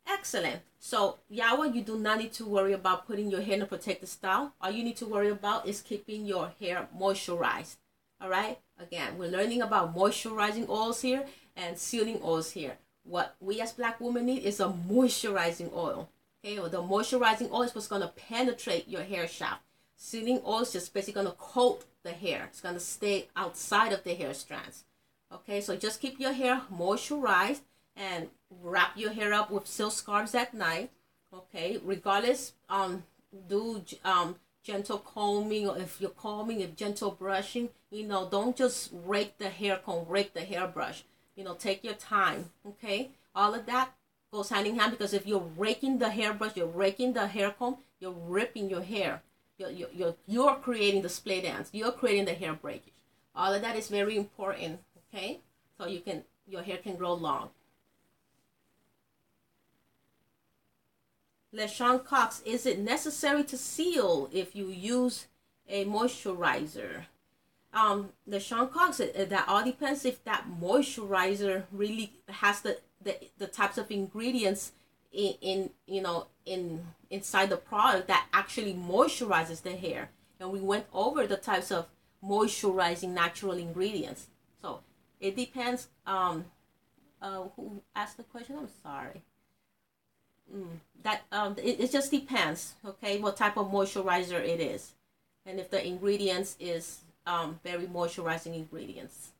Excellent. So, Yahweh, you do not need to worry about putting your hair in a protective style. All you need to worry about is keeping your hair moisturized. All right? Again, we're learning about moisturizing oils here and sealing oils here. What we as Black women need is a moisturizing oil. Okay? Well, the moisturizing oil is what's going to penetrate your hair shaft. Sealing oil is just basically going to coat the hair. It's going to stay outside of the hair strands. Okay? So just keep your hair moisturized and wrap your hair up with silk scarves at night. Okay? Regardless, do gentle combing, or if you're combing, if gentle brushing, don't just rake the hair comb, rake the hairbrush. Take your time. Okay? All of that goes hand in hand, because if you're raking the hairbrush, you're raking the hair comb, you're ripping your hair. You're creating the split ends. You're creating the hair breakage. All of that is very important. Okay? So your hair can grow long. LeSean Cox, is it necessary to seal if you use a moisturizer? LeSean Cox, that all depends if that moisturizer really has the types of ingredients inside the product that actually moisturizes the hair. And we went over the types of moisturizing natural ingredients. So it depends. Who asked the question? I'm sorry. It just depends, okay, what type of moisturizer it is, and if the ingredients is very moisturizing ingredients.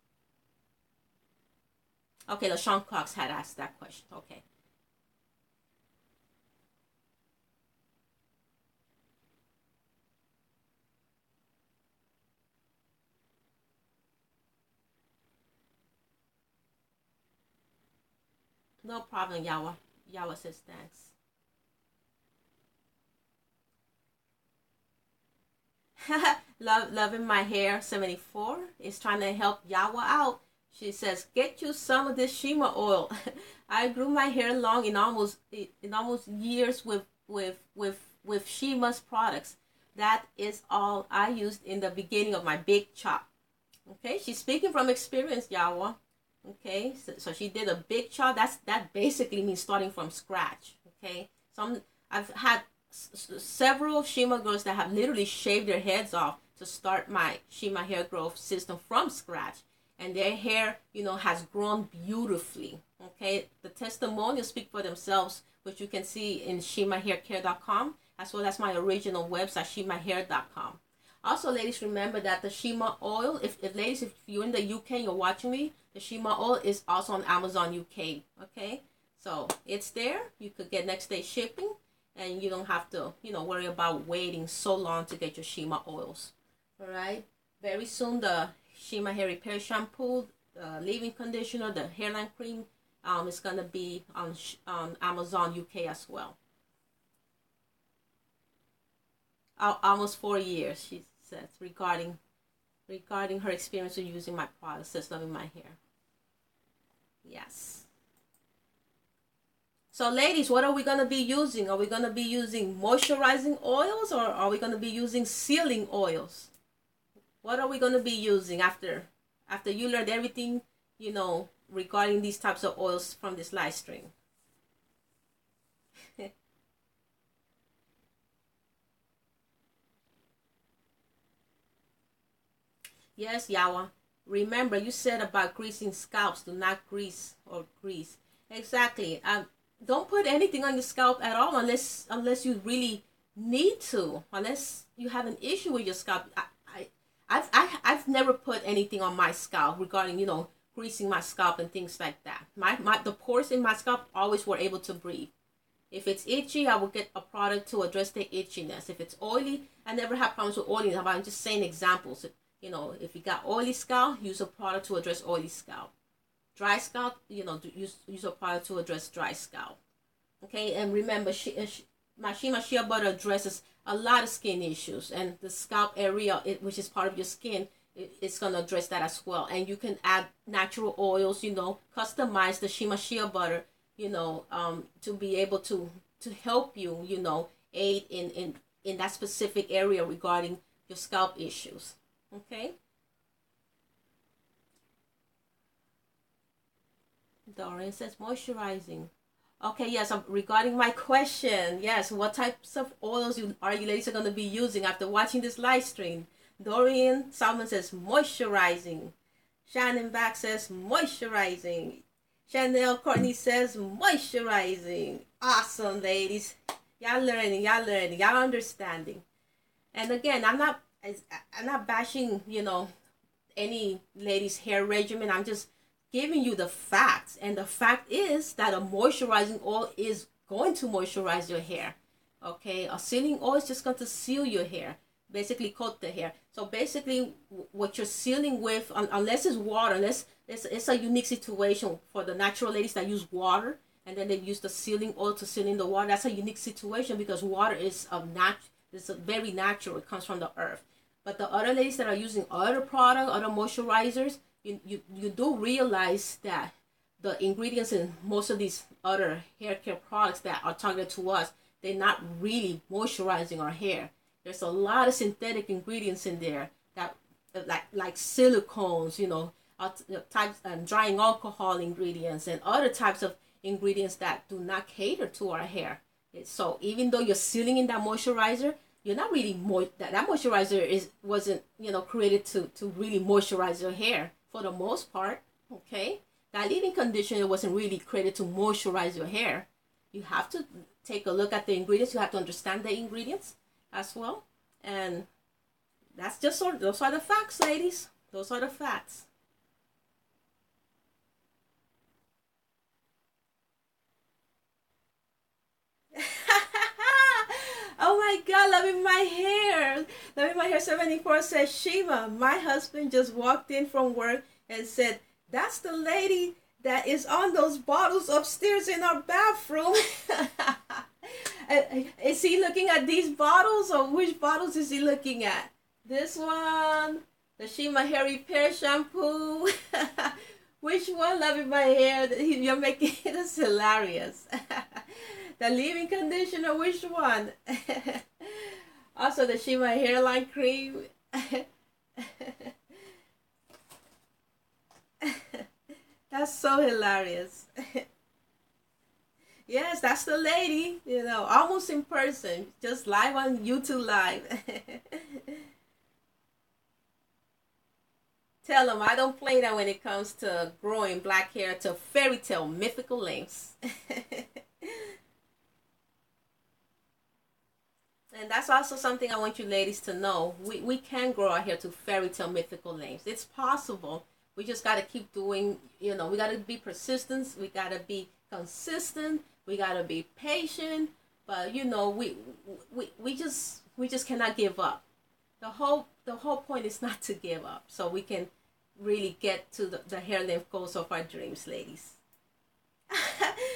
Okay, LeSean Cox had asked that question. Okay. No problem, Yawa. Yawa says thanks. Loving My Hair 74 is trying to help Yawa out. She says, get you some of this Shima oil. I grew my hair long in almost years with Shima's products. That is all I used in the beginning of my big chop. Okay, she's speaking from experience, Yawa. Okay, so she did a big chop. That basically means starting from scratch. Okay, I've had several Shima girls that have literally shaved their heads off to start my Shima hair growth system from scratch, and their hair, has grown beautifully. Okay, the testimonials speak for themselves, which you can see in shimahaircare.com, as well as my original website, shimahair.com. Also, ladies, remember that the Shima oil, if you're in the UK and you're watching me, the Shima oil is also on Amazon UK. Okay, so it's there. You could get next day shipping, and you don't have to, worry about waiting so long to get your Shima oils. All right. Very soon, the Shima hair repair shampoo, the leave-in conditioner, the hairline cream, is gonna be on Amazon UK as well. Almost 4 years, she says, regarding her experience with using my product system in my hair. Yes. So ladies, what are we going to be using? Are we going to be using moisturizing oils, or are we going to be using sealing oils? What are we going to be using after you learned everything, regarding these types of oils from this live stream? Yes, Yawa. Remember, you said about greasing scalps. Do not grease or grease. Exactly. Don't put anything on your scalp at all unless you really need to. Unless you have an issue with your scalp. I've never put anything on my scalp regarding, greasing my scalp and things like that. The pores in my scalp always were able to breathe. If it's itchy, I will get a product to address the itchiness. If it's oily, I never have problems with oiliness. I'm just saying examples. If you got oily scalp, use a product to address oily scalp. Dry scalp, use a product to address dry scalp. Okay, and remember, my Shima Shea Butter addresses a lot of skin issues, and the scalp area, which is part of your skin, it's going to address that as well. And you can add natural oils, customize the Shima Shea Butter, to be able to help you, aid in that specific area regarding your scalp issues. Okay. Dorian says moisturizing. Okay, yes, regarding my question, yes, what types of oils are you ladies going to be using after watching this live stream? Dorian Salmon says moisturizing. Shannon Back says moisturizing. Chanel Courtney says moisturizing. Awesome, ladies. Y'all learning, y'all understanding. And again, I'm not bashing, any lady's hair regimen. I'm just giving you the facts, and the fact is that a moisturizing oil is going to moisturize your hair. Okay, a sealing oil is just going to seal your hair, basically coat the hair. So basically, what you're sealing with, unless it's water, unless it's a unique situation for the natural ladies that use water, and then they use the sealing oil to seal in the water. That's a unique situation because water is very natural. It comes from the earth. But the other ladies that are using other products, other moisturizers, you do realize that the ingredients in most of these other hair care products that are targeted to us, they're not really moisturizing our hair. There's a lot of synthetic ingredients in there that like silicones, types drying alcohol ingredients and other types of ingredients that do not cater to our hair. So even though you're sealing in that moisturizer, you're not really that moisturizer wasn't created to really moisturize your hair for the most part. Okay, that leave-in conditioner wasn't really created to moisturize your hair. You have to take a look at the ingredients. You have to understand the ingredients as well, and that's just those are the facts, ladies. Those are the facts. Oh my God, loving my hair. Loving my hair 74 says, Shima, my husband just walked in from work and said, that's the lady that is on those bottles upstairs in our bathroom. Is he looking at these bottles, or which bottles is he looking at? This one, the Shima Hair Repair Shampoo. Which one? Loving my hair. You're making this hilarious. The leave-in conditioner. Which one? Also, the Shima hairline cream. That's so hilarious. Yes, that's the lady, you know, almost in person, just live on YouTube Live. Tell them I don't play that when it comes to growing black hair to fairy tale mythical lengths. And that's also something I want you ladies to know. We can grow our hair to fairy tale mythical lengths. It's possible. We just got to keep doing, you know, we got to be persistent. We got to be consistent. We got to be patient. But, you know, we just cannot give up. The whole point is not to give up. So we can really get to the hair length goals of our dreams, ladies.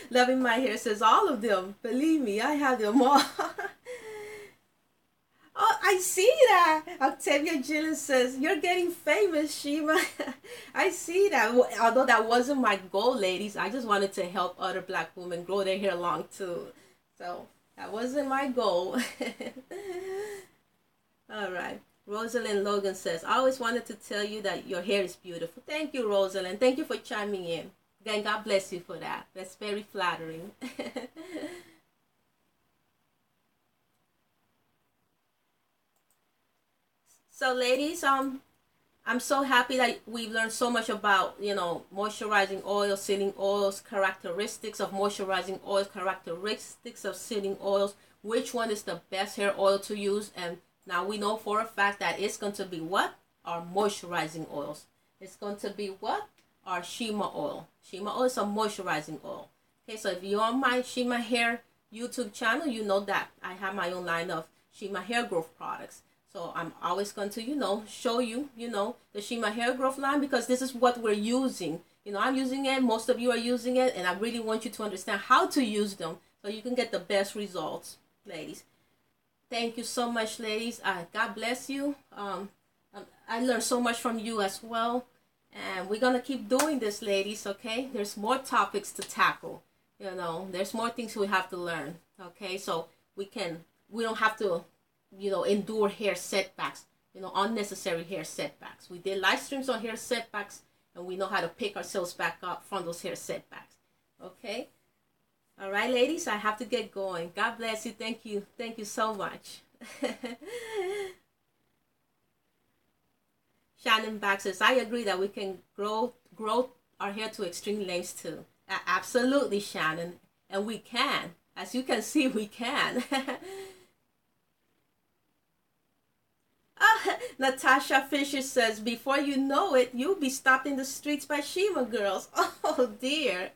Loving my hair says all of them. Believe me, I have them all. Oh, I see that. Octavia Gillen says, you're getting famous, Shima. I see that. Although that wasn't my goal, ladies. I just wanted to help other black women grow their hair long, too. So, that wasn't my goal. All right. Rosalind Logan says, I always wanted to tell you that your hair is beautiful. Thank you, Rosalind. Thank you for chiming in. Again, God bless you for that. That's very flattering. So ladies, I'm so happy that we've learned so much about, you know, moisturizing oils, sealing oils, characteristics of moisturizing oils, characteristics of sealing oils, which one is the best hair oil to use. And now we know for a fact that it's going to be what? Our moisturizing oils. It's going to be what? Our Shima oil. Shima oil is a moisturizing oil. Okay, so if you're on my Shima Hair YouTube channel, you know that I have my own line of Shima hair growth products. So I'm always going to, you know, show you, you know, the Shima hair growth line, because this is what we're using. You know, I'm using it. Most of you are using it. And I really want you to understand how to use them so you can get the best results, ladies. Thank you so much, ladies. God bless you. I learned so much from you as well. And we're going to keep doing this, ladies, okay? There's more topics to tackle. You know, there's more things we have to learn, okay? So we don't have to, you know, endure hair setbacks, you know, unnecessary hair setbacks. We did live streams on hair setbacks, and we know how to pick ourselves back up from those hair setbacks. Okay? All right, ladies, I have to get going. God bless you. Thank you. Thank you so much. Shannon Back says, I agree that we can grow our hair to extreme lengths too. Absolutely, Shannon. And we can. As you can see, we can. Natasha Fisher says, before you know it, you'll be stopped in the streets by Shima girls. Oh dear.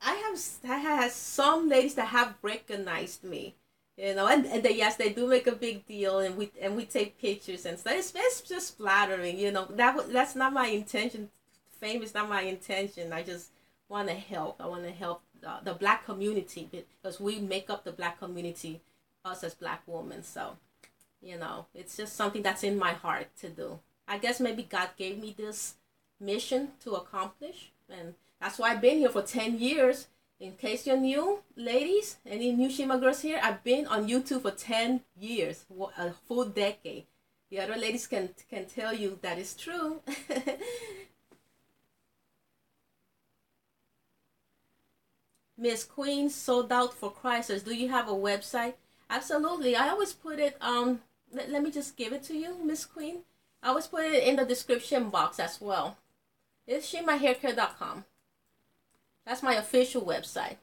I have some ladies that have recognized me, you know, and yes, they do make a big deal, and we take pictures and stuff. It's just flattering, you know. That's not my intention. Fame is not my intention. I just want to help. I want to help the black community, because we make up the black community, us as black women. So, you know, it's just something that's in my heart to do. I guess maybe God gave me this mission to accomplish, and that's why I've been here for 10 years. In case you're new, ladies, any new Shima girls here, I've been on YouTube for 10 years, a full decade. The other ladies can tell you that is true. Miss Queen, sold out for Chrysler's. Do you have a website? Absolutely. I always put it let me just give it to you, Miss Queen. I always put it in the description box as well. It's shimahaircare.com. That's my official website.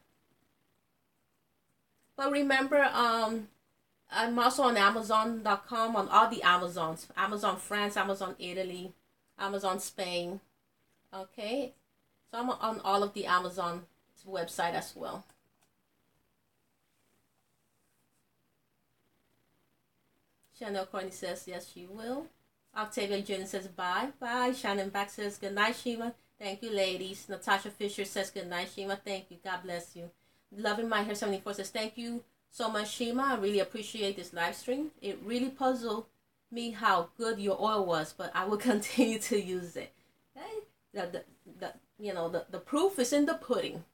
But remember, I'm also on Amazon.com, on all the Amazons. Amazon France, Amazon Italy, Amazon Spain. Okay? So I'm on all of the Amazon website as well. Chanel Corney says, yes, she will. Octavia June says, bye. Bye. Shannon Back says, good night, Shima. Thank you, ladies. Natasha Fisher says, good night, Shima. Thank you. God bless you. Loving My Hair 74 says, thank you so much, Shima. I really appreciate this live stream. It really puzzled me how good your oil was, but I will continue to use it. Okay? the proof is in the pudding.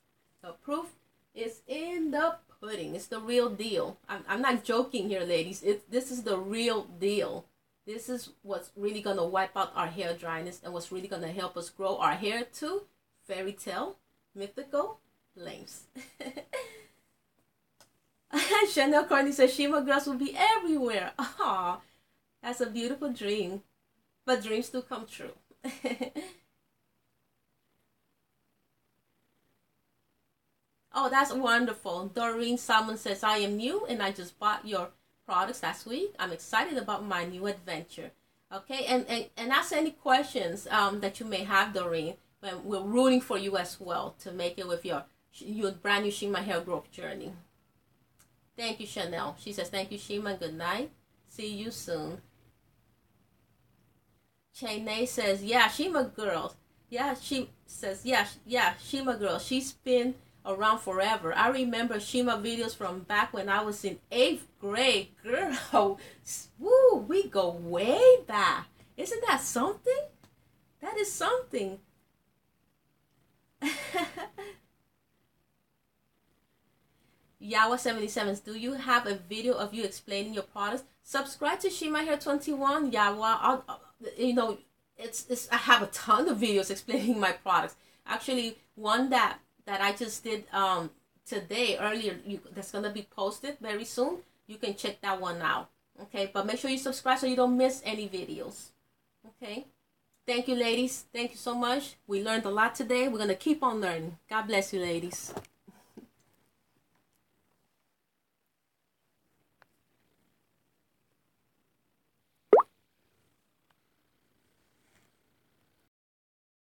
The proof is in the pudding. It's the real deal. I'm not joking here, ladies. This is the real deal. This is what's really gonna wipe out our hair dryness and what's really gonna help us grow our hair to fairy tale, mythical lengths. Chanel Courtney says Shima girls will be everywhere. Aw, that's a beautiful dream. But dreams do come true. Oh, that's wonderful. Doreen Salmon says, I am new and I just bought your products last week. I'm excited about my new adventure. Okay, and ask any questions that you may have, Doreen. We're rooting for you as well to make it with your brand new Shima hair growth journey. Thank you, Chanel. She says, thank you, Shima. Good night. See you soon. Cheney says, yeah, Shima girls. Yeah, she says, yeah, Shima girls. She's been around forever. I remember Shima videos from back when I was in 8th grade. Girl, woo, we go way back. Isn't that something? That is something. Yawa77, do you have a video of you explaining your products? Subscribe to Shima Hair 21, Yawa. I have a ton of videos explaining my products. Actually, one that I just did today, earlier, that's going to be posted very soon. You can check that one out. Okay, but make sure you subscribe so you don't miss any videos. Okay, thank you, ladies. Thank you so much. We learned a lot today. We're going to keep on learning. God bless you, ladies.